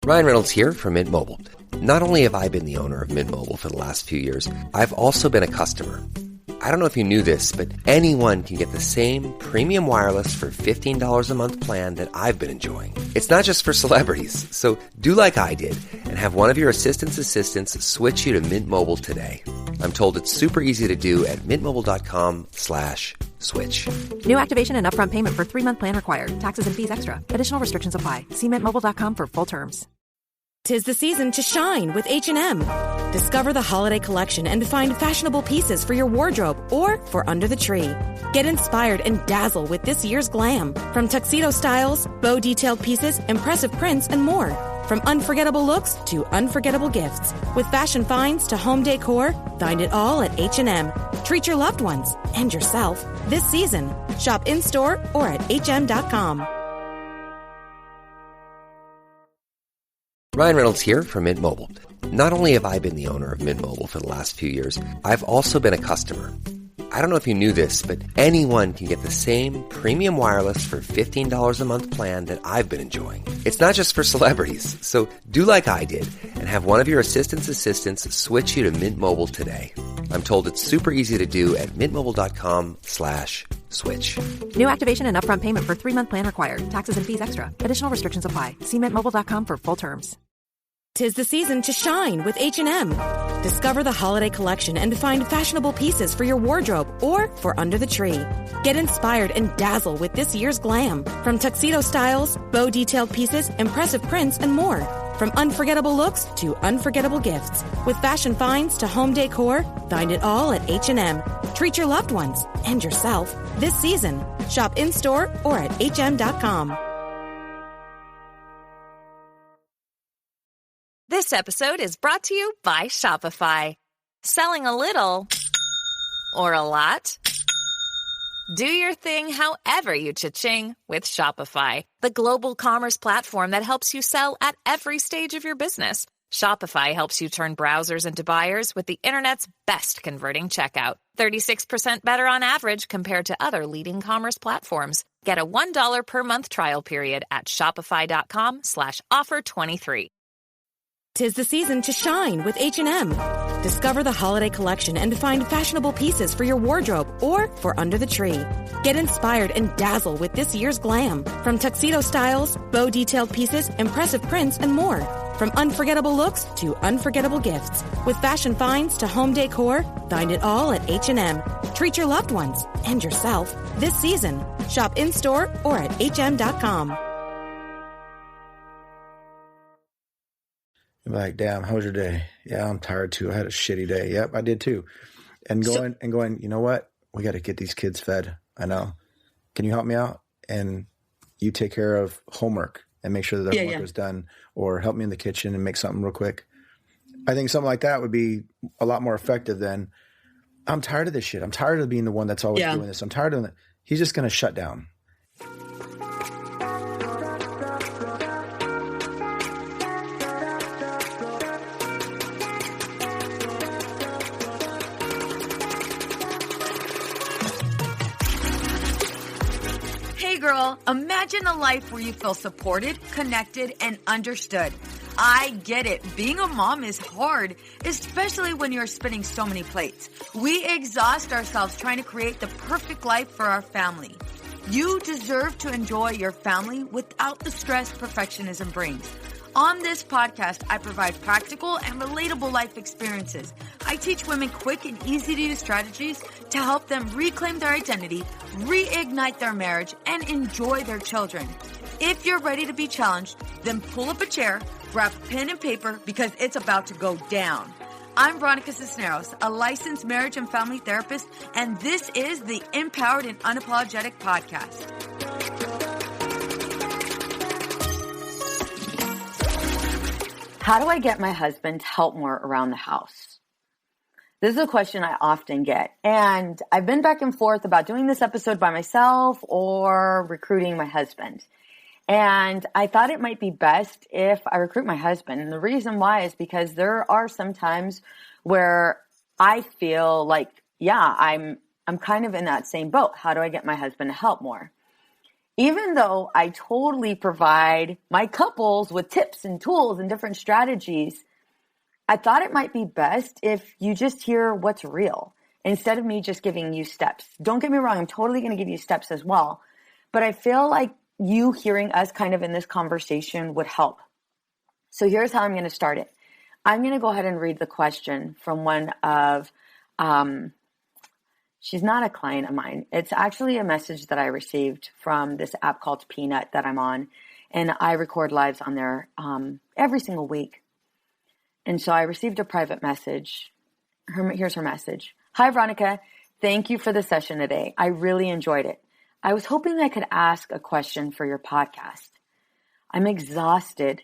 Ryan Reynolds here from Mint Mobile. Not only have I been the owner of Mint Mobile for the last few years, I've also been a customer. I don't know if you knew this, but anyone can get the same premium wireless for $15 a month plan that I've been enjoying. It's not just for celebrities. So do like I did and have one of your assistants switch you to Mint Mobile today. I'm told it's super easy to do at mintmobile.com/switch. New activation and upfront payment for 3-month plan required. Taxes and fees extra. Additional restrictions apply. See mintmobile.com for full terms. 'Tis the season to shine with H&M. Discover the holiday collection and find fashionable pieces for your wardrobe or for under the tree. Get inspired and dazzle with this year's glam. From tuxedo styles, bow detailed pieces, impressive prints, and more. From unforgettable looks to unforgettable gifts. With fashion finds to home decor, find it all at H&M. Treat your loved ones and yourself this season. Shop in-store or at hm.com. Ryan Reynolds here from Mint Mobile. Not only have I been the owner of Mint Mobile for the last few years, I've also been a customer. I don't know if you knew this, but anyone can get the same premium wireless for $15 a month plan that I've been enjoying. It's not just for celebrities. So do like I did and have one of your assistants switch you to Mint Mobile today. I'm told it's super easy to do at mintmobile.com/switch. New activation and upfront payment for 3-month plan required. Taxes and fees extra. Additional restrictions apply. See mintmobile.com for full terms. 'Tis the season to shine with H&M. Discover the holiday collection and find fashionable pieces for your wardrobe or for under the tree. Get inspired and dazzle with this year's glam. From tuxedo styles, bow detailed pieces, impressive prints, and more. From unforgettable looks to unforgettable gifts. With fashion finds to home decor, find it all at H&M. Treat your loved ones and yourself this season. Shop in-store or at hm.com. This episode is brought to you by Shopify. Selling a little or a lot? Do your thing however you cha-ching with Shopify, the global commerce platform that helps you sell at every stage of your business. Shopify helps you turn browsers into buyers with the internet's best converting checkout. 36% better on average compared to other leading commerce platforms. Get a $1 per month trial period at shopify.com/offer23. 'Tis the season to shine with H&M. Discover the holiday collection and find fashionable pieces for your wardrobe or for under the tree. Get inspired and dazzle with this year's glam. From tuxedo styles, bow detailed pieces, impressive prints, and more. From unforgettable looks to unforgettable gifts. With fashion finds to home decor, find it all at H&M. Treat your loved ones and yourself this season. Shop in-store or at hm.com. Like, damn, how was your day? Yeah, I'm tired too. I had a shitty day. Yep, I did too. And going, you know what? We got to get these kids fed. I know. Can you help me out? And you take care of homework and make sure that their homework is done, or help me in the kitchen and make something real quick. I think something like that would be a lot more effective than, I'm tired of this shit. I'm tired of being the one that's always doing this. I'm tired of it. He's just going to shut down. Girl, imagine a life where you feel supported, connected, and understood. I get it. Being a mom is hard, especially when you're spinning so many plates. We exhaust ourselves trying to create the perfect life for our family. You deserve to enjoy your family without the stress perfectionism brings. On this podcast, I provide practical and relatable life experiences. I teach women quick and easy-to-use strategies to help them reclaim their identity, reignite their marriage, and enjoy their children. If you're ready to be challenged, then pull up a chair, grab pen and paper, because it's about to go down. I'm Veronica Cisneros, a licensed marriage and family therapist, and this is the Empowered and Unapologetic Podcast. How do I get my husband to help more around the house? This is a question I often get. And I've been back and forth about doing this episode by myself or recruiting my husband. And I thought it might be best if I recruit my husband. And the reason why is because there are some times where I feel like, I'm kind of in that same boat. How do I get my husband to help more? even though I totally provide my couples with tips and tools and different strategies, I thought it might be best if you just hear what's real instead of me just giving you steps. Don't get me wrong, I'm totally going to give you steps as well. But I feel like you hearing us kind of in this conversation would help. So here's how I'm going to start it. I'm going to go ahead and read the question from one of, she's not a client of mine. It's actually a message that I received from this app called Peanut that I'm on. And I record lives on there every single week. And so I received a private message. Here's her message. Hi, Veronica. Thank you for the session today. I really enjoyed it. I was hoping I could ask a question for your podcast. I'm exhausted.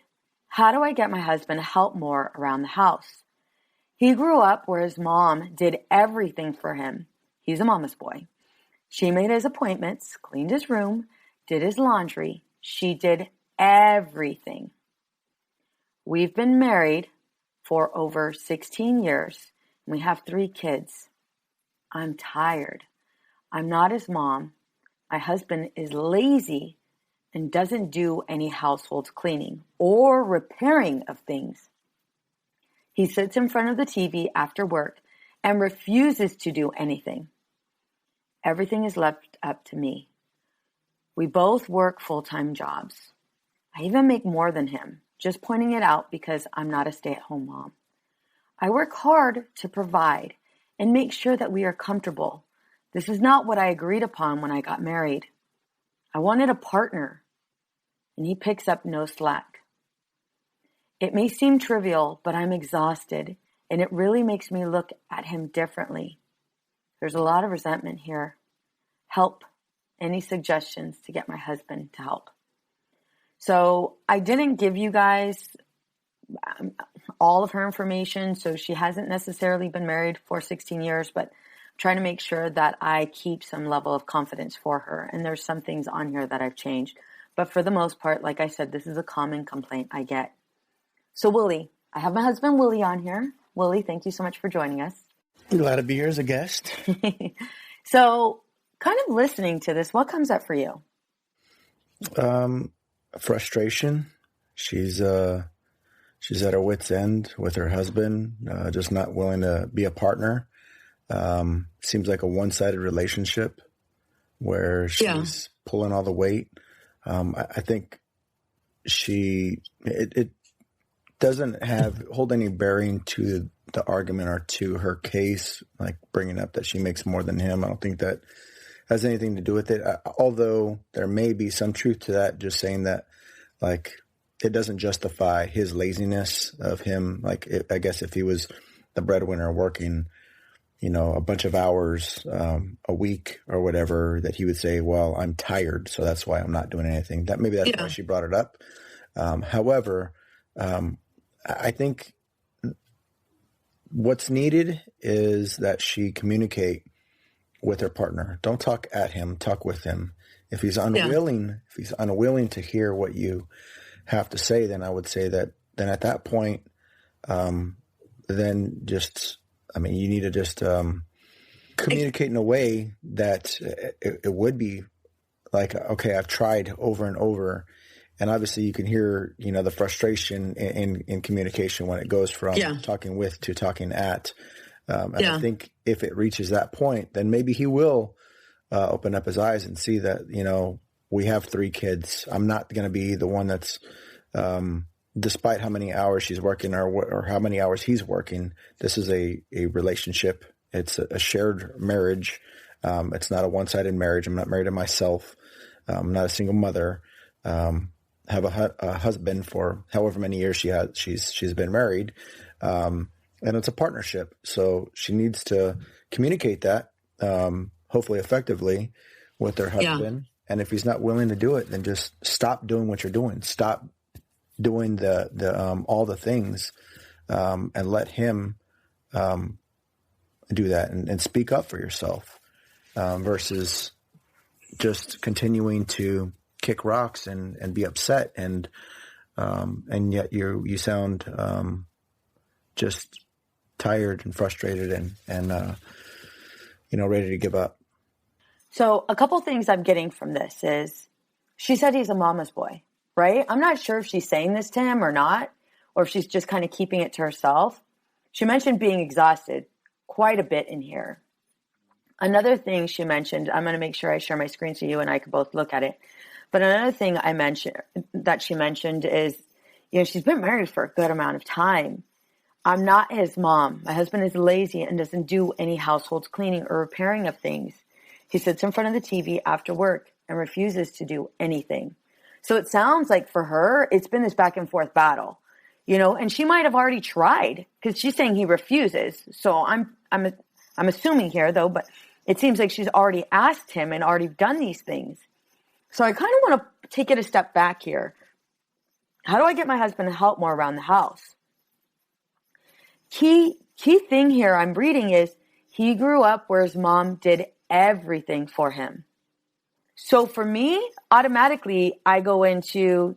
How do I get my husband to help more around the house? He grew up where his mom did everything for him. He's a mama's boy. She made his appointments, cleaned his room, did his laundry. She did everything. We've been married for over 16 years, and we have 3 kids. I'm tired. I'm not his mom. My husband is lazy and doesn't do any household cleaning or repairing of things. He sits in front of the TV after work and refuses to do anything. Everything is left up to me. We both work full-time jobs. I even make more than him, just pointing it out because I'm not a stay-at-home mom. I work hard to provide and make sure that we are comfortable. This is not what I agreed upon when I got married. I wanted a partner, and he picks up no slack. It may seem trivial, but I'm exhausted, and it really makes me look at him differently. There's a lot of resentment here. Help. Any suggestions to get my husband to help? So I didn't give you guys all of her information, so she hasn't necessarily been married for 16 years, but I'm trying to make sure that I keep some level of confidence for her. And there's some things on here that I've changed. But for the most part, like I said, this is a common complaint I get. So Willie, I have my husband Willie on here. Willie, thank you so much for joining us. I'm glad to be here as a guest. So kind of listening to this, what comes up for you? Frustration. She's at her wit's end with her husband, just not willing to be a partner. Seems like a one-sided relationship where she's pulling all the weight. I think it doesn't hold any bearing to the argument or to her case, like bringing up that she makes more than him. I don't think that has anything to do with it. Although there may be some truth to that, just saying that, like, it doesn't justify his laziness of him. Like, I guess if he was the breadwinner working, a bunch of hours a week or whatever, that he would say, well, I'm tired, so that's why I'm not doing anything. Maybe that's why she brought it up. However, I think what's needed is that she communicate with her partner. Don't talk at him, talk with him. If he's unwilling, to hear what you have to say, then I would say that then at that point, then just, you need to just communicate in a way that it would be like, okay, I've tried over and over. And obviously you can hear, the frustration in communication when it goes from talking with to talking at. And I think if it reaches that point, then maybe he will open up his eyes and see that, we have 3 kids. I'm not going to be the one that's, despite how many hours she's working or how many hours he's working, this is a relationship. It's a shared marriage. It's not a one-sided marriage. I'm not married to myself. I'm not a single mother. Have a husband for however many years she's been married. And it's a partnership. So she needs to communicate that, hopefully effectively with her husband. And if he's not willing to do it, then just stop doing what you're doing. Stop doing the all the things, and let him do that and speak up for yourself, versus just continuing to kick rocks and be upset and yet you sound just tired and frustrated and ready to give up. So a couple things I'm getting from this is She said he's a mama's boy, right? I'm not sure if she's saying this to him or not, or if she's just kind of keeping it to herself. She mentioned being exhausted quite a bit in here. Another thing she mentioned, I'm going to make sure I share my screen so you and I can both look at it. But another thing she mentioned is, she's been married for a good amount of time. I'm not his mom. My husband is lazy and doesn't do any household cleaning or repairing of things. He sits in front of the TV after work and refuses to do anything. So it sounds like for her, it's been this back and forth battle. And she might have already tried because she's saying he refuses. So I'm assuming here though, but it seems like she's already asked him and already done these things. So I kind of want to take it a step back here. How do I get my husband to help more around the house? Key thing here I'm reading is he grew up where his mom did everything for him. So for me, automatically I go into,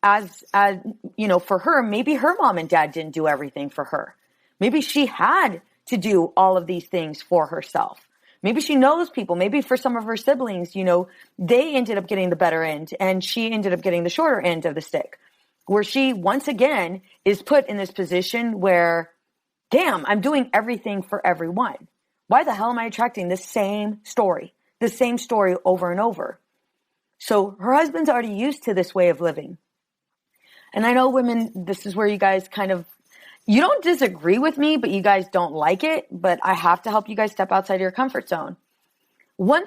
as for her, maybe her mom and dad didn't do everything for her. Maybe she had to do all of these things for herself. Maybe she knows people. Maybe for some of her siblings, they ended up getting the better end and she ended up getting the shorter end of the stick, where she once again is put in this position where, I'm doing everything for everyone. Why the hell am I attracting the same story over and over? So her husband's already used to this way of living. And I know women, this is where you guys you don't disagree with me, but you guys don't like it. But I have to help you guys step outside your comfort zone. One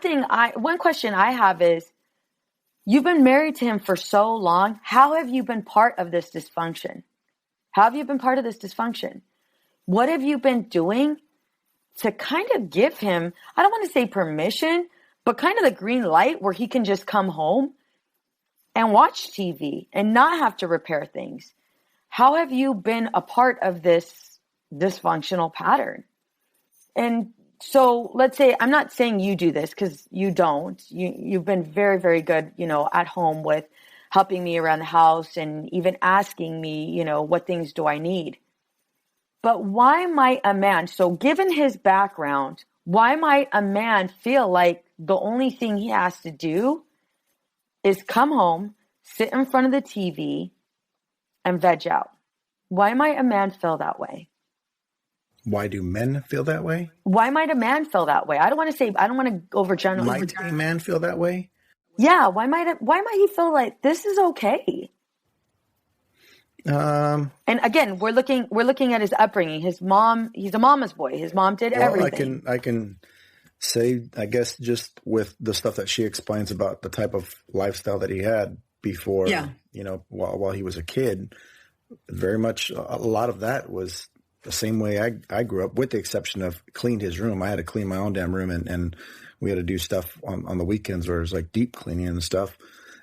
question I have is, you've been married to him for so long. How have you been part of this dysfunction? What have you been doing to kind of give him, I don't want to say permission, but kind of the green light where he can just come home and watch TV and not have to repair things? How have you been a part of this dysfunctional pattern? And so let's say, I'm not saying you do this because you don't. You've been very, very good, at home with helping me around the house and even asking me, what things do I need? But why might a man, so given his background, why might a man feel like the only thing he has to do is come home, sit in front of the TV, and veg out? Why might a man feel that way? Why do men feel that way? Why might a man feel that way? I don't want to overgeneralize. Might a man feel that way? Yeah. Why might he feel like this is okay? And again, we're looking at his upbringing. His mom, he's a mama's boy. His mom did everything. I can say, I guess, just with the stuff that she explains about the type of lifestyle that he had before, while he was a kid, very much a lot of that was the same way I grew up, with the exception of cleaned his room. I had to clean my own damn room, and we had to do stuff on the weekends where it was like deep cleaning and stuff.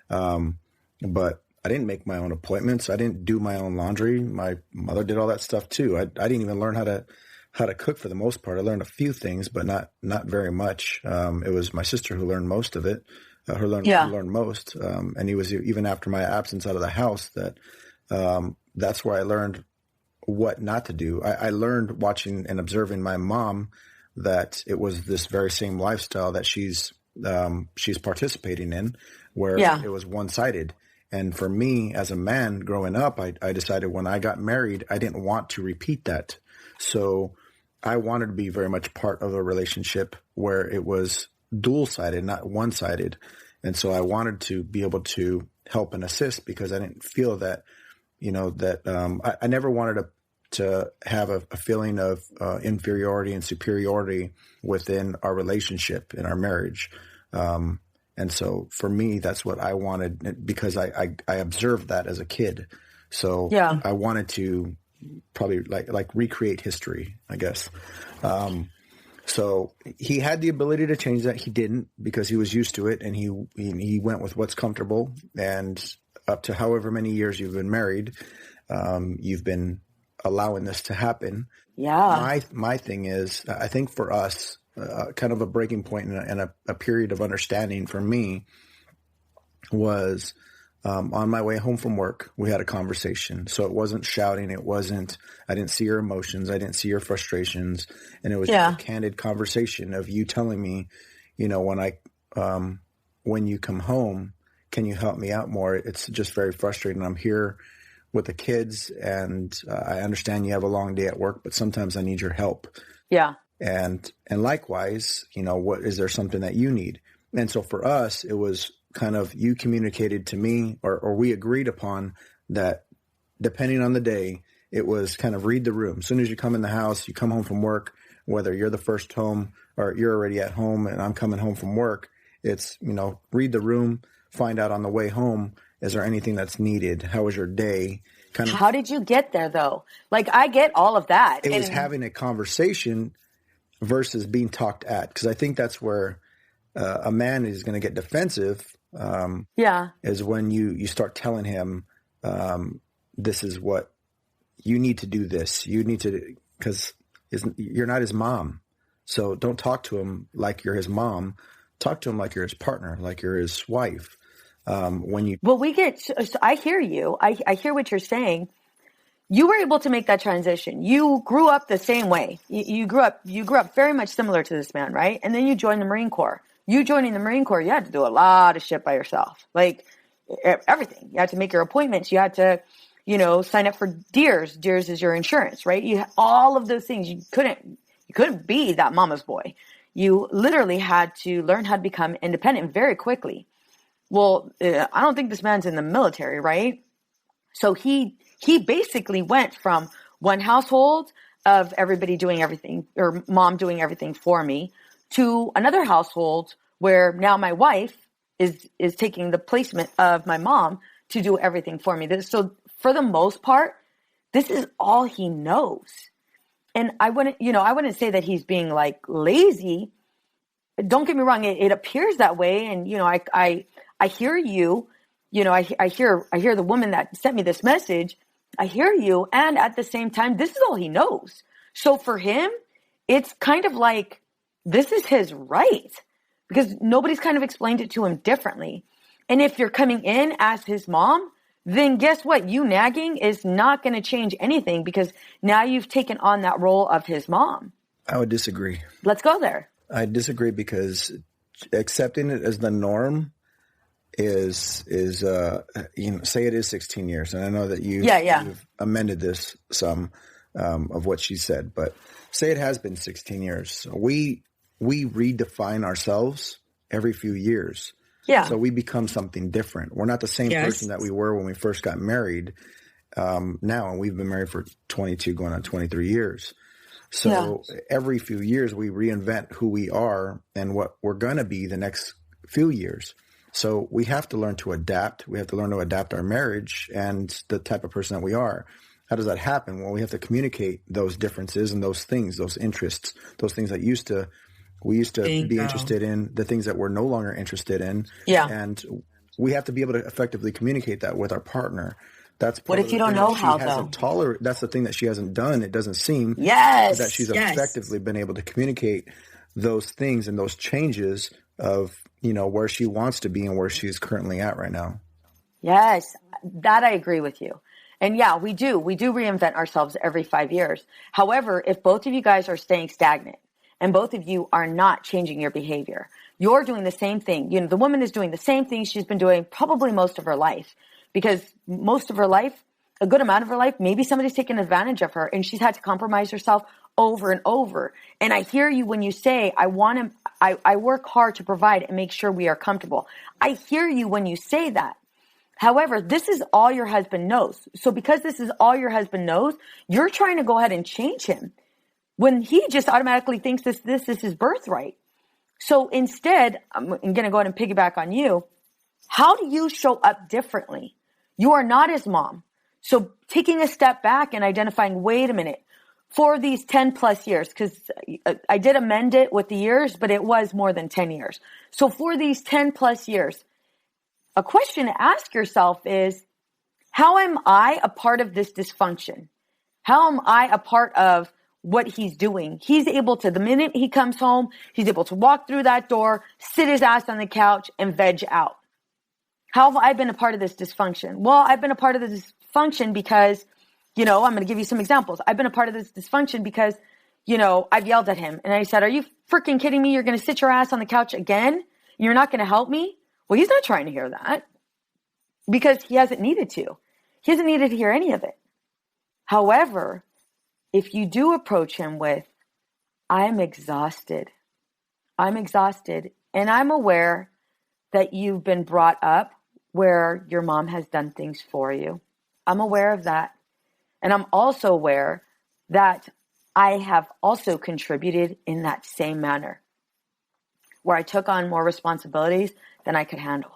But I didn't make my own appointments. I didn't do my own laundry. My mother did all that stuff too. I didn't even learn how to cook for the most part. I learned a few things, but not very much. It was my sister who learned most of it. Who learned most. And it was even after my absence out of the house that's where I learned what not to do. I learned watching and observing my mom that it was this very same lifestyle that she's participating in, where it was one-sided. And for me, as a man growing up, I decided when I got married, I didn't want to repeat that. So I wanted to be very much part of a relationship where it was dual-sided, not one-sided. And so I wanted to be able to help and assist, because I didn't feel that, I never wanted to have a feeling of inferiority and superiority within our relationship, in our marriage. And so for me, that's what I wanted, because I observed that as a kid. So I wanted to probably like recreate history, I guess. So he had the ability to change that. He didn't, because he was used to it, and he went with what's comfortable. And up to however many years you've been married, you've been allowing this to happen. Yeah. My thing is, I think for us, kind of a breaking point and a period of understanding for me was on my way home from work. We had a conversation. So it wasn't shouting. I didn't see your emotions. I didn't see your frustrations. And it was just a candid conversation of you telling me, when you come home, can you help me out more? It's just very frustrating. I'm here with the kids, and I understand you have a long day at work, but sometimes I need your help. Yeah. And likewise, what is there something that you need? And so for us, it was kind of, you communicated to me, or we agreed upon that, depending on the day, it was kind of read the room. As soon as you come in the house, you come home from work, whether you're the first home or you're already at home and I'm coming home from work, it's, read the room, find out on the way home, is there anything that's needed? How was your day? How did you get there though? Like, I get all of that. It was having a conversation versus being talked at. Because I think that's where a man is going to get defensive. Is when you start telling him, this is what you need to do, this. You need to, because you're not his mom. So don't talk to him like you're his mom. Talk to him like you're his partner, like you're his wife. I hear you. I hear what you're saying. You were able to make that transition. You grew up the same way. You grew up very much similar to this man, right? And then you joined the Marine Corps. You joining the Marine Corps, you had to do a lot of shit by yourself. Like everything. You had to make your appointments. You had to, sign up for DEERS. DEERS is your insurance, right? You had all of those things. You couldn't be that mama's boy. You literally had to learn how to become independent very quickly. Well, I don't think this man's in the military, right? So he basically went from one household of everybody doing everything, or mom doing everything for me, to another household where now my wife is taking the placement of my mom to do everything for me. So for the most part, this is all he knows. And I wouldn't say that he's being like lazy. Don't get me wrong. It appears that way. And, I hear you, I hear the woman that sent me this message. I hear you. And at the same time, this is all he knows. So for him, it's kind of like, this is his right, because nobody's kind of explained it to him differently. And if you're coming in as his mom, then guess what? You nagging is not going to change anything, because now you've taken on that role of his mom. I would disagree. Let's go there. I disagree, because accepting it as the norm is say it is 16 years. And I know that you've amended this some of what she said, but say it has been 16 years. We redefine ourselves every few years. Yeah. So we become something different. We're not the same person that we were when we first got married now, and we've been married for 22 going on 23 years. So every few years we reinvent who we are and what we're going to be the next few years. So we have to learn to adapt. We have to learn to adapt our marriage and the type of person that we are. How does that happen? Well, we have to communicate those differences and those things, those interests, those things that we used to be interested in, the things that we're no longer interested in. Yeah. And we have to be able to effectively communicate that with our partner. That's what if you don't know how, though? That's the thing that she hasn't done. It doesn't seem that she's effectively been able to communicate those things and those changes of, where she wants to be and where she's currently at right now. Yes, that I agree with you. And yeah, we do reinvent ourselves every 5 years. However, if both of you guys are staying stagnant and both of you are not changing your behavior, you're doing the same thing. The woman is doing the same thing she's been doing probably most of her life, because most of her life, a good amount of her life, maybe somebody's taken advantage of her and she's had to compromise herself over and over. And I hear you when you say, I work hard to provide and make sure we are comfortable. I hear you when you say that. However, this is all your husband knows. So because this is all your husband knows, you're trying to go ahead and change him when he just automatically thinks this is his birthright. So instead, I'm going to go ahead and piggyback on you. How do you show up differently? You are not his mom. So taking a step back and identifying, wait a minute, for these 10 plus years, because I did amend it with the years, but it was more than 10 years. So for these 10 plus years, a question to ask yourself is, how am I a part of this dysfunction? How am I a part of what he's doing? He's able to, the minute he comes home, he's able to walk through that door, sit his ass on the couch and veg out. How have I been a part of this dysfunction? Well, I've been a part of this dysfunction because, I'm going to give you some examples. I've been a part of this dysfunction because, I've yelled at him and I said, are you freaking kidding me? You're going to sit your ass on the couch again? You're not going to help me? Well, he's not trying to hear that. because he hasn't needed to. He hasn't needed to hear any of it. However, if you do approach him with, I'm exhausted, and I'm aware that you've been brought up where your mom has done things for you. I'm aware of that. And I'm also aware that I have also contributed in that same manner, where I took on more responsibilities than I could handle.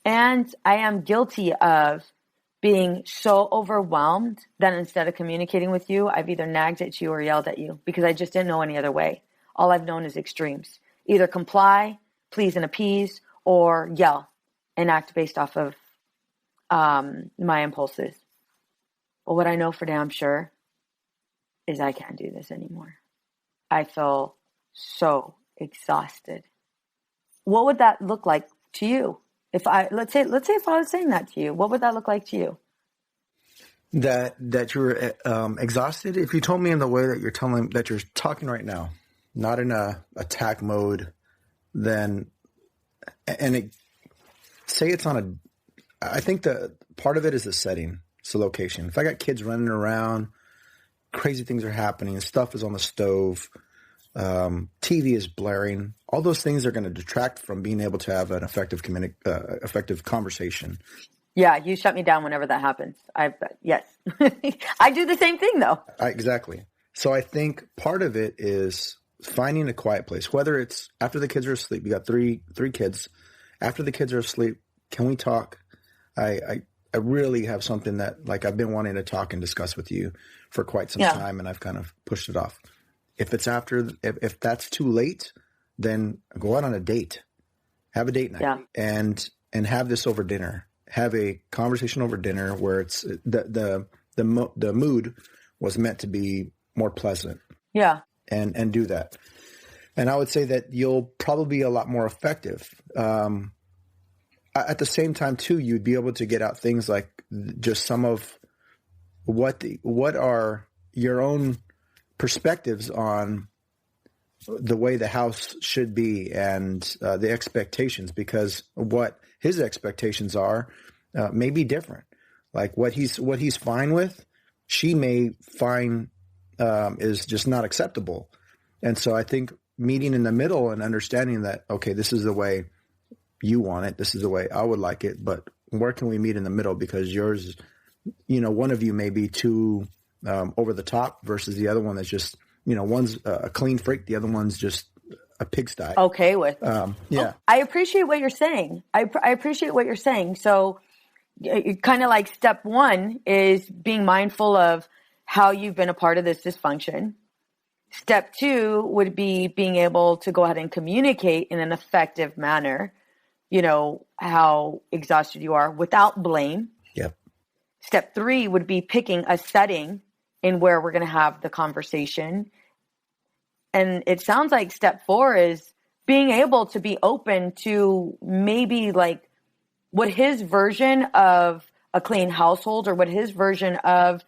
And I am guilty of being so overwhelmed that instead of communicating with you, I've either nagged at you or yelled at you because I just didn't know any other way. All I've known is extremes. Either comply, please and appease, or yell and act based off of my impulses. But what I know for damn sure is I can't do this anymore. I feel so exhausted. What would that look like to you? If let's say if I was saying that to you, what would that look like to you? That you're exhausted. If you told me in the way that you're talking right now, not in a attack mode, then say it's on I think the part of it is the setting, it's the location. If I got kids running around, crazy things are happening, stuff is on the stove, TV is blaring, all those things are going to detract from being able to have an effective conversation. Yeah, you shut me down whenever that happens. Yes. I do the same thing though. Exactly. So I think part of it is finding a quiet place, whether it's after the kids are asleep. You got three kids. After the kids are asleep, can we talk? I really have something that like I've been wanting to talk and discuss with you for quite some time, and I've kind of pushed it off. If it's if that's too late, then go out on a date, have a date night, and have this over dinner. Have a conversation over dinner where it's the mood was meant to be more pleasant. Yeah, and do that. And I would say that you'll probably be a lot more effective. At the same time, too, you'd be able to get out things like just some of what are your own perspectives on the way the house should be and the expectations, because what his expectations are may be different. Like what he's fine with, she may find is just not acceptable. And so I think meeting in the middle and understanding that, okay, this is the way you want it, this is the way I would like it, but where can we meet in the middle? Because yours, one of you may be too over the top versus the other one that's just, one's a clean freak, the other one's just a pigsty. Okay with. I appreciate what you're saying. I appreciate what you're saying. So kind of like step one is being mindful of how you've been a part of this dysfunction. Step two would be being able to go ahead and communicate in an effective manner, how exhausted you are without blame. Yep. Step three would be picking a setting in where we're going to have the conversation. And it sounds like step four is being able to be open to maybe like what his version of a clean household or what his version of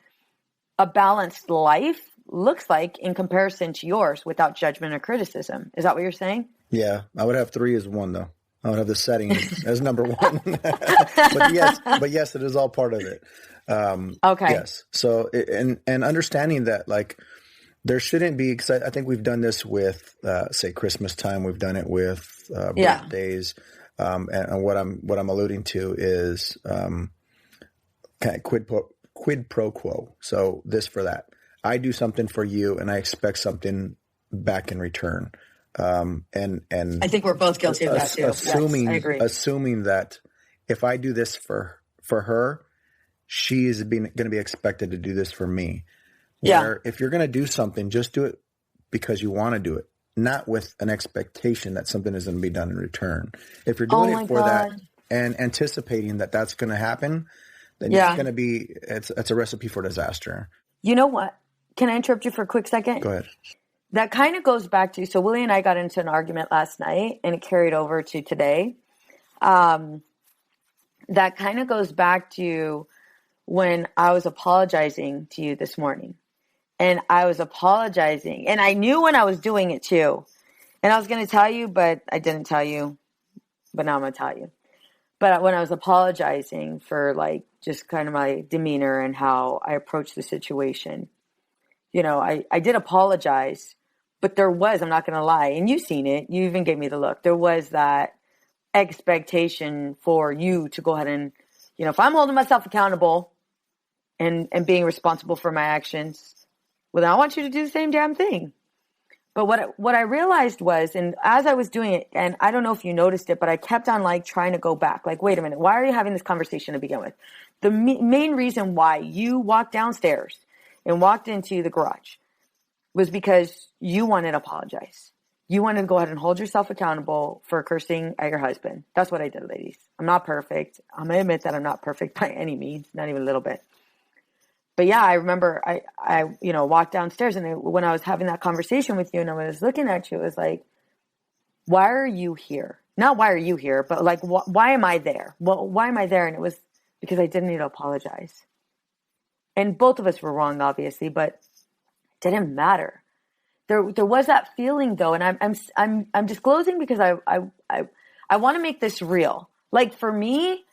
a balanced life looks like in comparison to yours without judgment or criticism. Is that what you're saying? Yeah. I would have three as one though. I would have the setting as number one. but yes, it is all part of it. Okay. Yes. So, and understanding that like there shouldn't be, because I think we've done this with, say Christmas time. We've done it with birthdays. And what I'm alluding to is kind of quid pro quo. So this for that. I do something for you, and I expect something back in return. And I think we're both guilty of that too. Assuming that if I do this for her, she is going to be expected to do this for me. Where if you're going to do something, just do it because you want to do it, not with an expectation that something is going to be done in return. If you're doing it for that and anticipating that that's going to happen, then it's going to be it's a recipe for disaster. You know what? Can I interrupt you for a quick second? Go ahead. That kind of goes back to, so Willie and I got into an argument last night and it carried over to today. That kind of goes back to when I was apologizing to you this morning. And I was apologizing. And I knew when I was doing it too. And I was going to tell you, but I didn't tell you. But now I'm going to tell you. But when I was apologizing for like just kind of my demeanor and how I approached the situation, you know, I did apologize, but there was, I'm not going to lie, and you've seen it, you even gave me the look. There was that expectation for you to go ahead and, you know, if I'm holding myself accountable and being responsible for my actions, well, then I want you to do the same damn thing. But what I realized was, and as I was doing it, and I don't know if you noticed it, but I kept on like trying to go back. Like, wait a minute, why are you having this conversation to begin with? The main reason why you walked downstairs and walked into the garage was because you wanted to apologize. You wanted to go ahead and hold yourself accountable for cursing at your husband. That's what I did, ladies. I'm not perfect. I'm going to admit that I'm not perfect by any means, not even a little bit. But yeah, I remember I you know, walked downstairs, and when I was having that conversation with you and I was looking at you, it was like, why are you here? Not why are you here, but like, why am I there? Well, why am I there? And it was because I didn't need to apologize. And both of us were wrong, obviously, but it didn't matter. There was that feeling though. And I'm disclosing because I want to make this real. Like for me,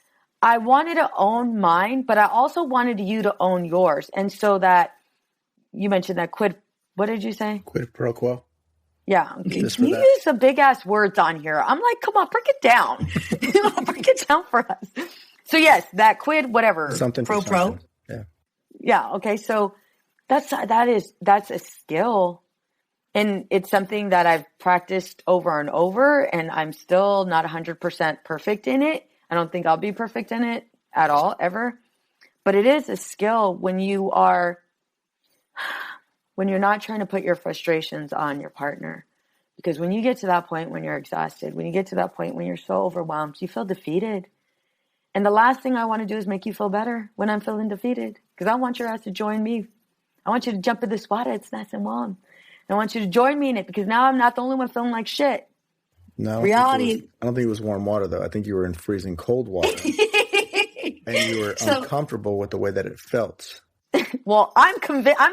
I wanted to own mine, but I also wanted you to own yours. And so that you mentioned that what did you say? Quid pro quo. Yeah. You use some big ass words on here. I'm like, come on, break it down. Break it down for us. So yes, that quid, whatever. Something pro. Yeah. Yeah. Okay. So that's a skill. And it's something that I've practiced over and over, and I'm still not 100% perfect in it. I don't think I'll be perfect in it at all, ever. But it is a skill when you're not trying to put your frustrations on your partner. Because when you get to that point when you're exhausted, when you get to that point when you're so overwhelmed, you feel defeated. And the last thing I want to do is make you feel better when I'm feeling defeated. Because I want your ass to join me. I want you to jump in this water. It's nice and warm. I want you to join me in it, because now I'm not the only one feeling like shit. No, reality. I don't think it was warm water, though. I think you were in freezing cold water. And you were uncomfortable with the way that it felt. Well, I'm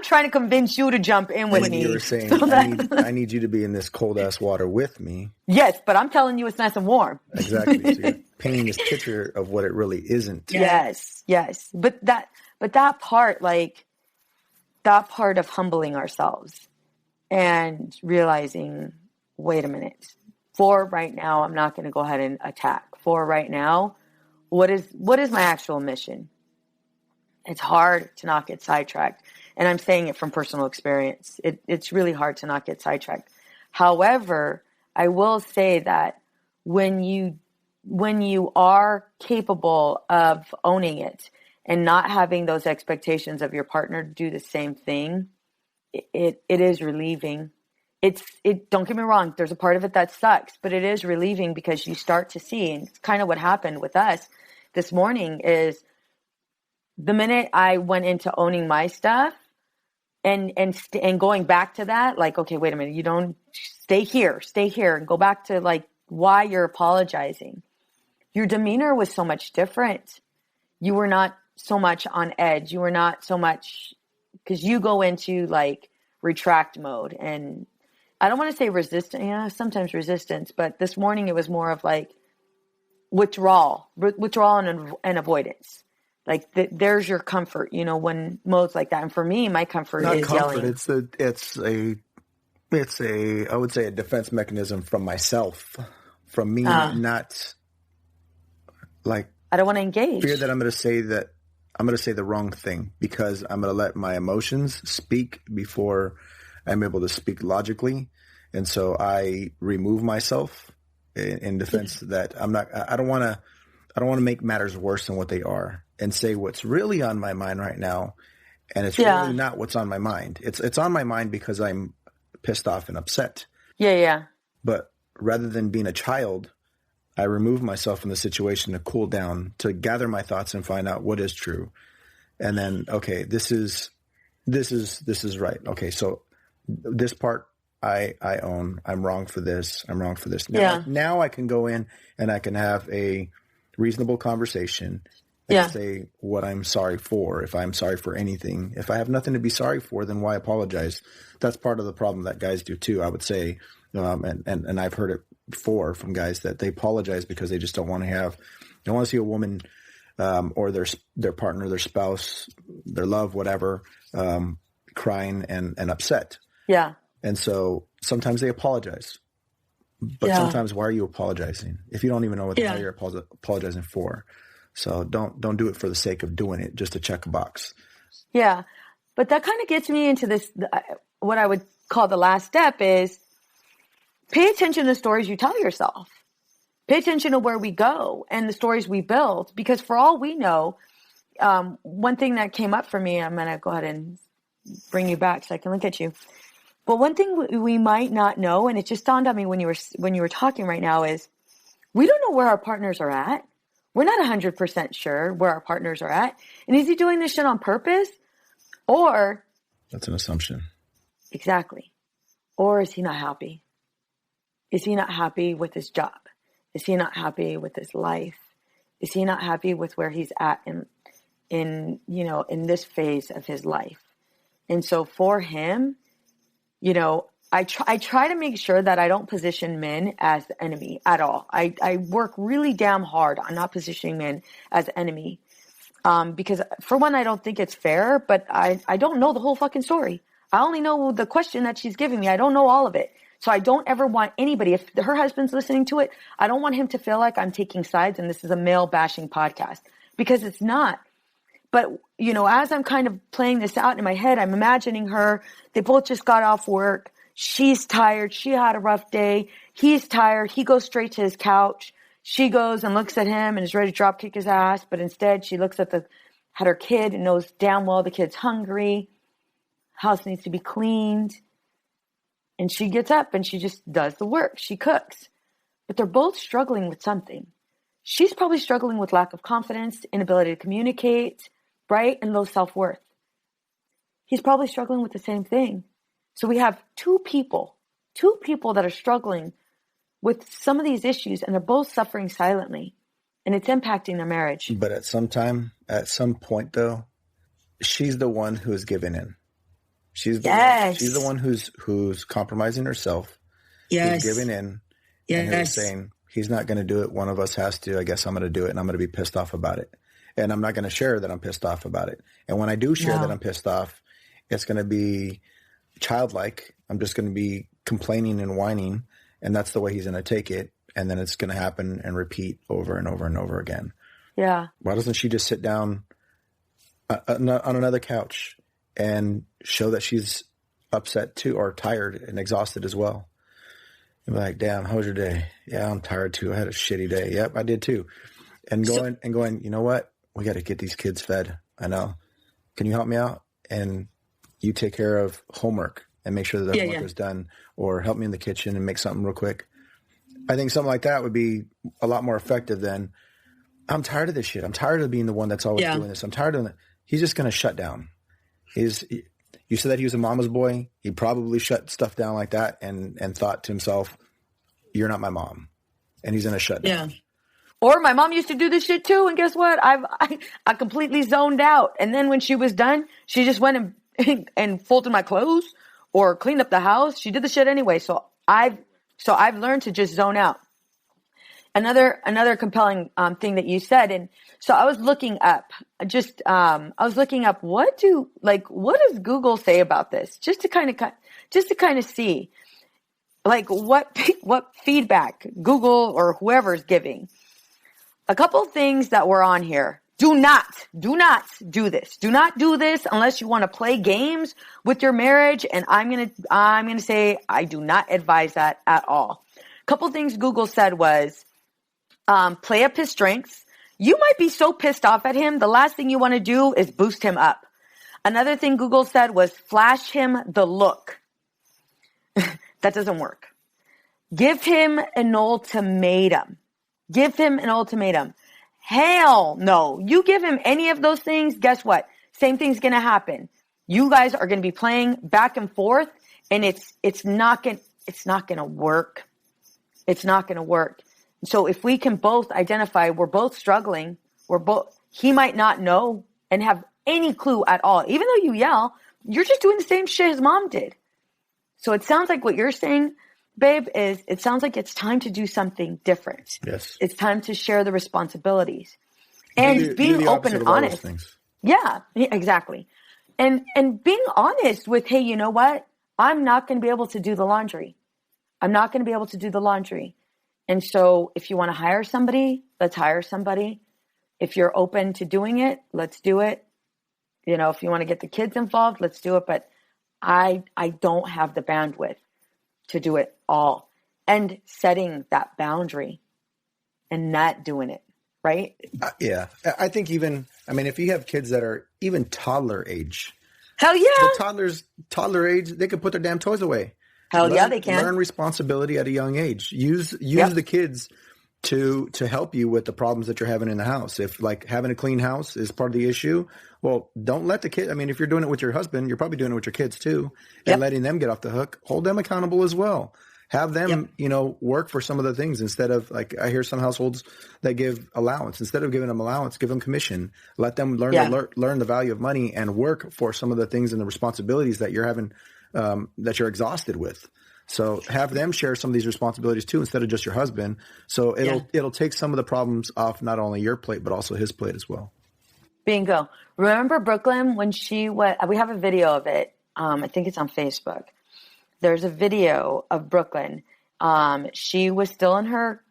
trying to convince you to jump in with me. You were saying, I need you to be in this cold ass water with me. Yes, but I'm telling you it's nice and warm. Exactly. So you're painting this picture of what it really isn't. Yes. But that part, like that part of humbling ourselves and realizing, wait a minute. For right now, I'm not going to go ahead and attack. For right now, what is my actual mission? It's hard to not get sidetracked. And I'm saying it from personal experience. It's really hard to not get sidetracked. However, I will say that when you are capable of owning it and not having those expectations of your partner to do the same thing, it is relieving. Don't get me wrong, there's a part of it that sucks, but it is relieving because you start to see, and it's kind of what happened with us this morning, is the minute I went into owning my stuff and going back to that, like, okay, wait a minute, you don't stay here and go back to like why you're apologizing. Your demeanor was so much different. You were not so much on edge. You were not so much, because you go into like retract mode, and I don't want to say resistance. Yeah, sometimes resistance, but this morning it was more of like withdrawal and avoidance. Like there's your comfort, you know, when modes like that. And for me, my comfort is yelling. It's a I would say a defense mechanism from myself, from me, not like I don't want to engage. Fear that I'm going to say the wrong thing, because I'm going to let my emotions speak before I'm able to speak logically. And so I remove myself in defense that I don't want to make matters worse than what they are, and say what's really on my mind right now. And it's really not what's on my mind. It's on my mind because I'm pissed off and upset. Yeah. But rather than being a child, I remove myself from the situation to cool down, to gather my thoughts and find out what is true. And then, okay, this is right. Okay. So this part I own. I'm wrong for this. I'm wrong for this. Now I can go in and I can have a reasonable conversation and say what I'm sorry for. If I'm sorry for anything, if I have nothing to be sorry for, then why apologize? That's part of the problem that guys do too, I would say. And I've heard it before from guys that they apologize because they just don't want to have don't want to see a woman or their partner, their spouse, their love, whatever, crying and upset. Yeah. And so sometimes they apologize. But sometimes, why are you apologizing if you don't even know what the hell you're apologizing for? So don't do it for the sake of doing it, just to check a box. Yeah. But that kind of gets me into this, what I would call the last step is pay attention to the stories you tell yourself. Pay attention to where we go and the stories we build. Because for all we know, one thing that came up for me, I'm going to go ahead and bring you back so I can look at you. But one thing we might not know, and it just dawned on me when you were talking right now, is we don't know where our partners are at. We're not 100% sure where our partners are at. And is he doing this shit on purpose? Or that's an assumption. Exactly. Or is he not happy? Is he not happy with his job? Is he not happy with his life? Is he not happy with where he's at in this phase of his life? And so for him, I try to make sure that I don't position men as the enemy at all. I work really damn hard on not positioning men as the enemy. Because for one, I don't think it's fair, but I don't know the whole fucking story. I only know the question that she's giving me. I don't know all of it. So I don't ever want anybody, if her husband's listening to it, I don't want him to feel like I'm taking sides and this is a male bashing podcast, because it's not. But, as I'm kind of playing this out in my head, I'm imagining her. They both just got off work. She's tired. She had a rough day. He's tired. He goes straight to his couch. She goes and looks at him and is ready to drop kick his ass. But instead, she looks at her kid and knows damn well the kid's hungry. House needs to be cleaned. And she gets up and she just does the work. She cooks. But they're both struggling with something. She's probably struggling with lack of confidence, inability to communicate, right? And low self-worth. He's probably struggling with the same thing. So we have two people that are struggling with some of these issues, and they're both suffering silently, and it's impacting their marriage. But at some point though, she's the one who is giving in. She's the one who's compromising herself. Yes. Who's giving in. Yes. And who's saying, he's not going to do it. One of us has to. I guess I'm going to do it, and I'm going to be pissed off about it. And I'm not going to share that I'm pissed off about it. And when I do share that I'm pissed off, it's going to be childlike. I'm just going to be complaining and whining, and that's the way he's going to take it. And then it's going to happen and repeat over and over and over again. Yeah. Why doesn't she just sit down on another couch and show that she's upset too, or tired and exhausted as well? And be like, damn, how was your day? Yeah, I'm tired too. I had a shitty day. Yep, I did too. And going, you know what? We got to get these kids fed. I know. Can you help me out? And you take care of homework and make sure that the homework is done, or help me in the kitchen and make something real quick. I think something like that would be a lot more effective than, I'm tired of this shit. I'm tired of being the one that's always doing this. I'm tired of it. He's just going to shut down. You said that he was a mama's boy. He probably shut stuff down like that and thought to himself, you're not my mom. And he's going to shut down. Yeah. Or my mom used to do this shit too, and guess what? I completely zoned out. And then when she was done, she just went and folded my clothes or cleaned up the house. She did the shit anyway. So I've learned to just zone out. Another compelling thing that you said, and so I was looking up what does Google say about this, just to kind of see like what feedback Google or whoever is giving. A couple of things that were on here. Do not do this. Do not do this unless you want to play games with your marriage. And I'm gonna say I do not advise that at all. A couple of things Google said was, play up his strengths. You might be so pissed off at him, the last thing you want to do is boost him up. Another thing Google said was flash him the look. That doesn't work. Give him an ultimatum. Hell no. You give him any of those things, guess what? Same thing's going to happen. You guys are going to be playing back and forth, and it's not going to work. It's not going to work. So if we can both identify we're both struggling, he might not know and have any clue at all. Even though you yell, you're just doing the same shit his mom did. So it sounds like what you're saying, babe, is it sounds like it's time to do something different. Yes. It's time to share the responsibilities and Do being the open opposite and of all those honest. things. Yeah, exactly. And being honest with, hey, you know what? I'm not going to be able to do the laundry. I'm not going to be able to do the laundry. And so if you want to hire somebody, let's hire somebody. If you're open to doing it, let's do it. You know, if you want to get the kids involved, let's do it. But I don't have the bandwidth to do it all. And setting that boundary and not doing it, right? Yeah. I think if you have kids that are even toddler age, Hell yeah. the toddler age, they can put their damn toys away. Hell yeah, they can. Learn responsibility at a young age. Use the kids to help you with the problems that you're having in the house. If like having a clean house is part of the issue, well, don't let the kid. I mean, if you're doing it with your husband, you're probably doing it with your kids too, and letting them get off the hook. Hold them accountable as well. Have them, work for some of the things instead of like I hear some households that give allowance. Instead of giving them allowance, give them commission. Let them learn the value of money and work for some of the things and the responsibilities that you're having that you're exhausted with. So have them share some of these responsibilities too, instead of just your husband. So it'll take some of the problems off not only your plate but also his plate as well. Bingo. Remember Brooklyn when she was? We have a video of it. I think it's on Facebook. There's a video of Brooklyn. She was still in her.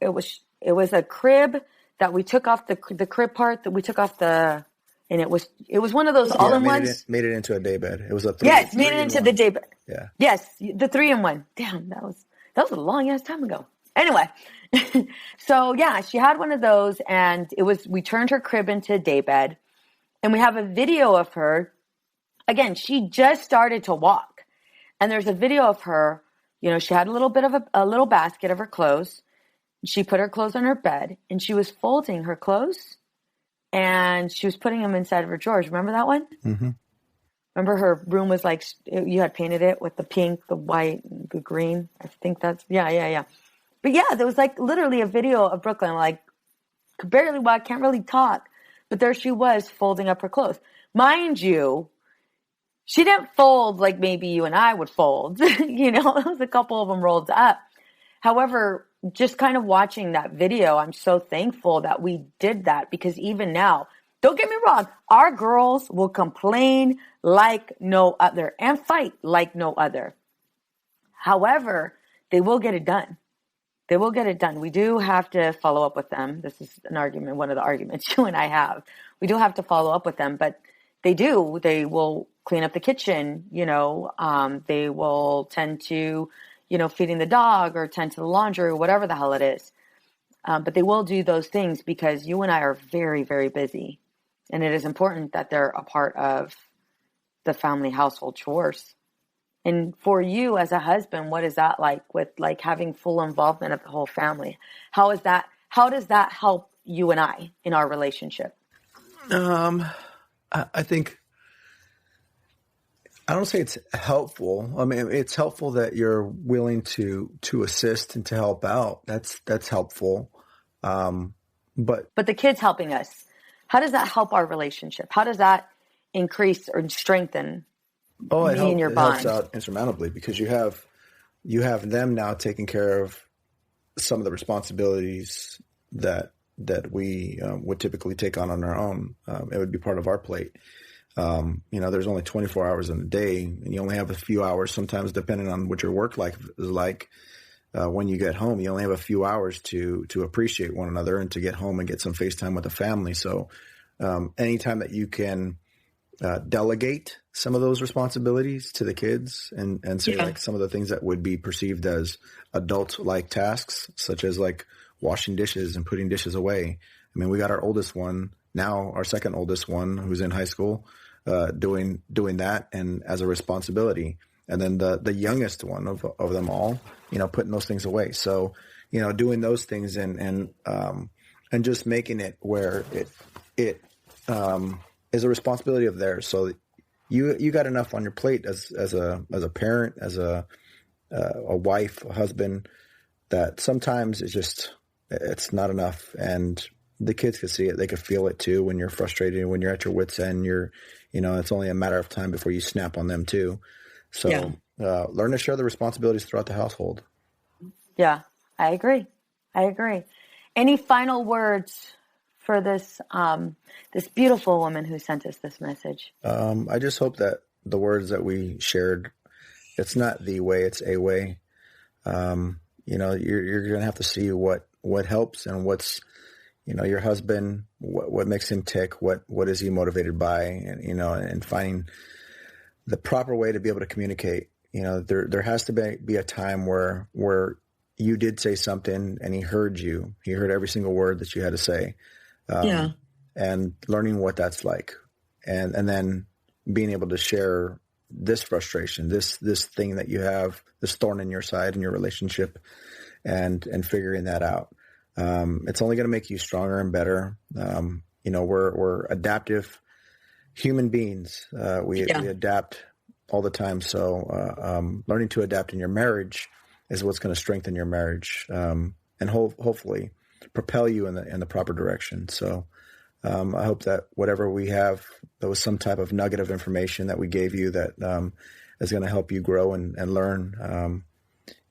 It was a crib that we took off the crib part that we took off the. And it was one of those all-in-ones. Made it into a daybed. It was a made it into the daybed. Yeah. Yes, the 3-in-1. Damn, that was a long ass time ago. Anyway, so yeah, she had one of those, and we turned her crib into a daybed, and we have a video of her. Again, she just started to walk, and there's a video of her. You know, she had a little bit of a little basket of her clothes. She put her clothes on her bed, and she was folding her clothes. And she was putting them inside of her drawers. Remember that one? Mm-hmm. Remember her room was like, you had painted it with the pink, the white, and the green. I think that's, yeah. But yeah, there was like literally a video of Brooklyn, like could barely walk, can't really talk. But there she was folding up her clothes. Mind you, she didn't fold like maybe you and I would fold. You know, there was a couple of them rolled up. However, just kind of watching that video, I'm so thankful that we did that, because even now, don't get me wrong, our girls will complain like no other and fight like no other. However, they will get it done. They will get it done. We do have to follow up with them. This is an argument, one of the arguments you and I have. We do have to follow up with them, but they do. They will clean up the kitchen, they will tend to feeding the dog or tend to the laundry or whatever the hell it is. But they will do those things because you and I are very, very busy. And it is important that they're a part of the family household chores. And for you as a husband, what is that like with like having full involvement of the whole family? How does that help you and I in our relationship? I think, I don't say it's helpful. I mean, it's helpful that you're willing to assist and to help out. That's helpful. But the kids helping us, how does that help our relationship? How does that increase or strengthen me and your bond? It helps out insurmountably because you have them now taking care of some of the responsibilities that we would typically take on our own. It would be part of our plate. There's only 24 hours in a day, and you only have a few hours, sometimes depending on what your work life is like. When you get home, you only have a few hours to appreciate one another and to get home and get some FaceTime with the family. So anytime that you can delegate some of those responsibilities to the kids and say like some of the things that would be perceived as adult-like tasks, such as like washing dishes and putting dishes away. I mean, we got our oldest one now, our second oldest one, who's in high school, doing that and as a responsibility. And then the youngest one of them all, putting those things away. So, doing those things and just making it where it is a responsibility of theirs. So you got enough on your plate as a parent, as a wife, a husband, that sometimes it's not enough. And the kids could see it. They could feel it too when you're frustrated, when you're at your wit's end. It's only a matter of time before you snap on them too. So, learn to share the responsibilities throughout the household. Yeah, I agree. Any final words for this this beautiful woman who sent us this message? I just hope that the words that we shared, it's not the way, it's a way. You're going to have to see what helps and what's, your husband, what makes him tick, what is he motivated by, and finding the proper way to be able to communicate. There has to be a time where you did say something and he heard you. He heard every single word that you had to say. And learning what that's like. And then being able to share this frustration, this thing that you have, this thorn in your side in your relationship, and figuring that out. It's only going to make you stronger and better. We're adaptive human beings. We adapt all the time. So learning to adapt in your marriage is what's going to strengthen your marriage, and hopefully propel you in the proper direction. So I hope that whatever we have, there was some type of nugget of information that we gave you that is going to help you grow and learn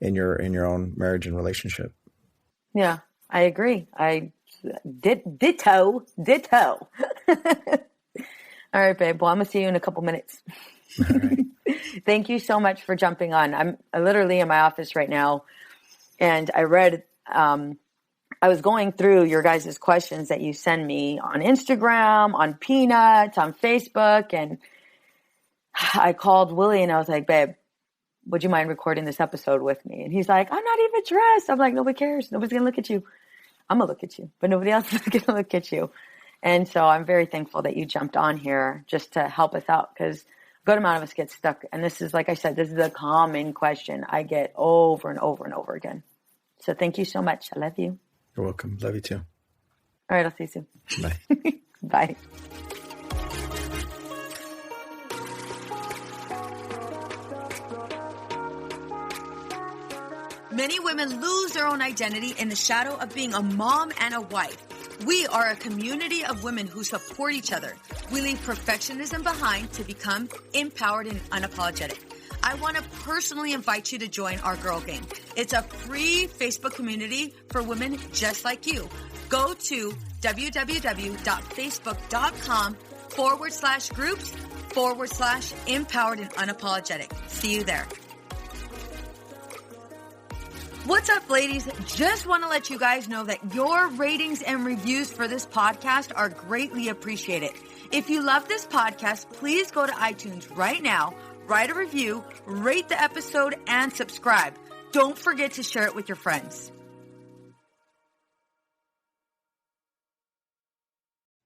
in your own marriage and relationship. Yeah, I agree. I ditto. All right, babe. Well, I'm gonna see you in a couple minutes. All right. Thank you so much for jumping on. I'm literally in my office right now, and I read. I was going through your guys' questions that you send me on Instagram, on Peanuts, on Facebook, and I called Willie and I was like, babe, would you mind recording this episode with me? And he's like, I'm not even dressed. I'm like, nobody cares. Nobody's going to look at you. I'm going to look at you, but nobody else is going to look at you. And so I'm very thankful that you jumped on here just to help us out, because a good amount of us get stuck. And this is, like I said, this is a common question I get over and over and over again. So thank you so much. I love you. You're welcome. Love you too. All right. I'll see you soon. Bye. Bye. Many women lose their own identity in the shadow of being a mom and a wife. We are a community of women who support each other. We leave perfectionism behind to become empowered and unapologetic. I want to personally invite you to join our Girl Gang. It's a free Facebook community for women just like you. Go to www.facebook.com/groups/empowered and unapologetic. See you there. What's up, ladies? Just want to let you guys know that your ratings and reviews for this podcast are greatly appreciated. If you love this podcast, please go to iTunes right now, write a review, rate the episode, and subscribe. Don't forget to share it with your friends.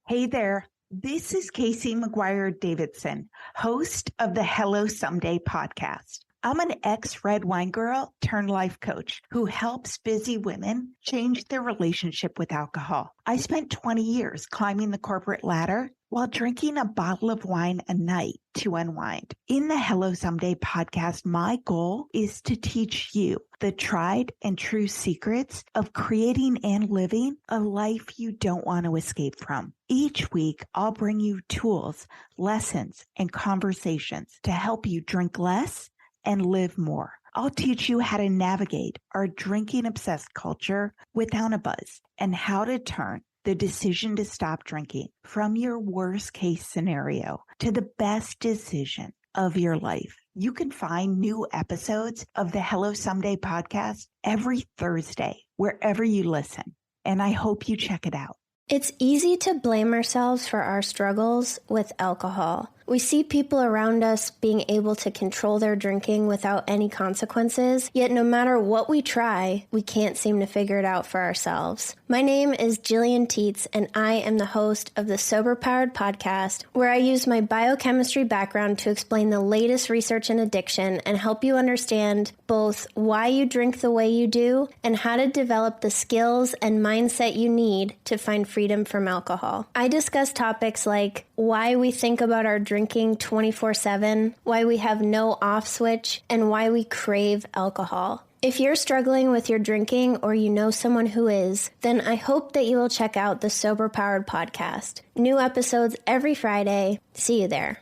Hey there, this is Casey McGuire Davidson, host of the Hello Someday podcast. I'm an ex-red wine girl turned life coach who helps busy women change their relationship with alcohol. I spent 20 years climbing the corporate ladder while drinking a bottle of wine a night to unwind. In the Hello Someday podcast, my goal is to teach you the tried and true secrets of creating and living a life you don't want to escape from. Each week, I'll bring you tools, lessons, and conversations to help you drink less and live more. I'll teach you how to navigate our drinking-obsessed culture without a buzz, and how to turn the decision to stop drinking from your worst-case scenario to the best decision of your life. You can find new episodes of the Hello Someday podcast every Thursday, wherever you listen, and I hope you check it out. It's easy to blame ourselves for our struggles with alcohol. We see people around us being able to control their drinking without any consequences, yet no matter what we try, we can't seem to figure it out for ourselves. My name is Jillian Teets, and I am the host of the Sober Powered podcast, where I use my biochemistry background to explain the latest research in addiction and help you understand both why you drink the way you do and how to develop the skills and mindset you need to find freedom from alcohol. I discuss topics like why we think about our drinking 24/7, why we have no off switch, and why we crave alcohol. If you're struggling with your drinking or you know someone who is, then I hope that you will check out the Sober Powered podcast. New episodes every Friday. See you there.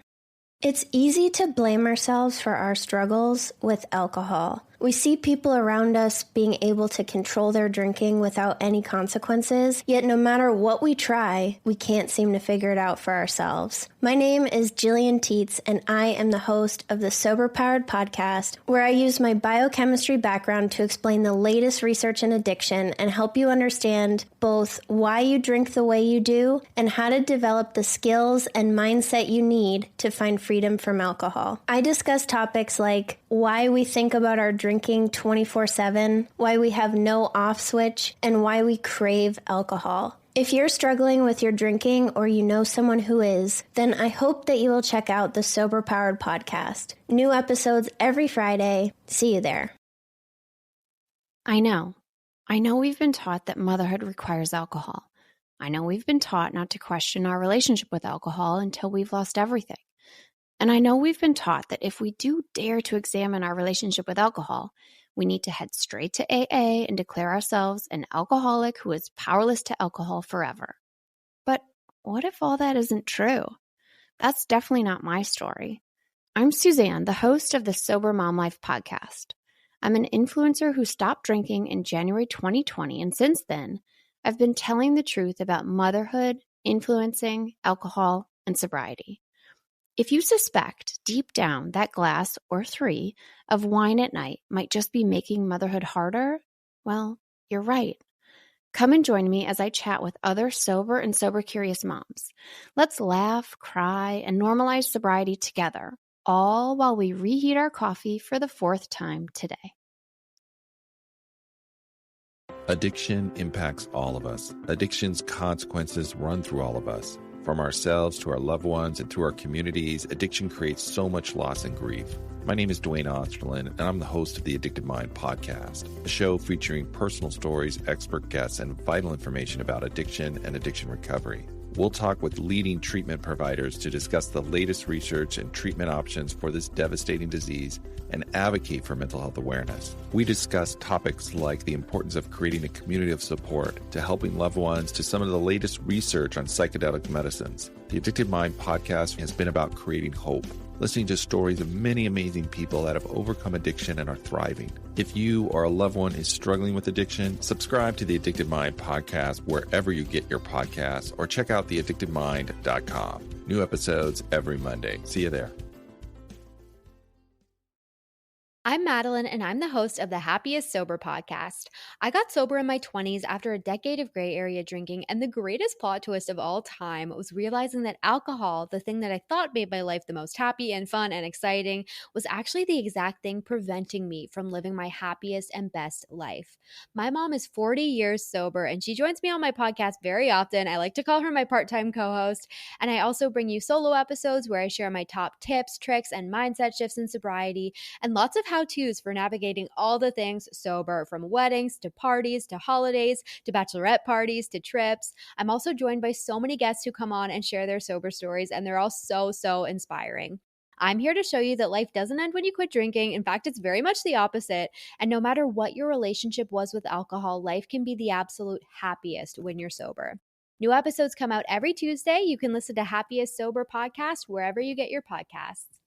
It's easy to blame ourselves for our struggles with alcohol. We see people around us being able to control their drinking without any consequences, yet no matter what we try, we can't seem to figure it out for ourselves. My name is Jillian Teets, and I am the host of the Sober Powered podcast, where I use my biochemistry background to explain the latest research in addiction and help you understand both why you drink the way you do and how to develop the skills and mindset you need to find freedom from alcohol. I discuss topics like why we think about our drinking 24/7, why we have no off switch, and why we crave alcohol. If you're struggling with your drinking or you know someone who is, then I hope that you will check out the Sober Powered podcast. New episodes every Friday. See you there. I know we've been taught that motherhood requires alcohol. I know we've been taught not to question our relationship with alcohol until we've lost everything. And I know we've been taught that if we do dare to examine our relationship with alcohol, we need to head straight to AA and declare ourselves an alcoholic who is powerless to alcohol forever. But what if all that isn't true? That's definitely not my story. I'm Suzanne, the host of the Sober Mom Life podcast. I'm an influencer who stopped drinking in January 2020, and since then, I've been telling the truth about motherhood, influencing, alcohol, and sobriety. If you suspect deep down that glass or 3 of wine at night might just be making motherhood harder, well, you're right. Come and join me as I chat with other sober and sober-curious moms. Let's laugh, cry, and normalize sobriety together, all while we reheat our coffee for the 4th time today. Addiction impacts all of us. Addiction's consequences run through all of us. From ourselves to our loved ones and through our communities, addiction creates so much loss and grief. My name is Dwayne Osterlin, and I'm the host of the Addicted Mind podcast, a show featuring personal stories, expert guests, and vital information about addiction and addiction recovery. We'll talk with leading treatment providers to discuss the latest research and treatment options for this devastating disease and advocate for mental health awareness. We discuss topics like the importance of creating a community of support to helping loved ones to some of the latest research on psychedelic medicines. The Addicted Mind podcast has been about creating hope, listening to stories of many amazing people that have overcome addiction and are thriving. If you or a loved one is struggling with addiction, subscribe to the Addicted Mind podcast wherever you get your podcasts or check out theaddictedmind.com. New episodes every Monday. See you there. I'm Madeline, and I'm the host of the Happiest Sober podcast. I got sober in my 20s after a decade of gray area drinking, and the greatest plot twist of all time was realizing that alcohol, the thing that I thought made my life the most happy and fun and exciting, was actually the exact thing preventing me from living my happiest and best life. My mom is 40 years sober, and she joins me on my podcast very often. I like to call her my part-time co-host, and I also bring you solo episodes where I share my top tips, tricks, and mindset shifts in sobriety, and lots of how-tos for navigating all the things sober, from weddings to parties to holidays to bachelorette parties to trips. I'm also joined by so many guests who come on and share their sober stories, and they're all so inspiring. I'm here to show you that life doesn't end when you quit drinking. In fact, it's very much the opposite. And no matter what your relationship was with alcohol, life can be the absolute happiest when you're sober. New episodes come out every Tuesday. You can listen to Happiest Sober podcast wherever you get your podcasts.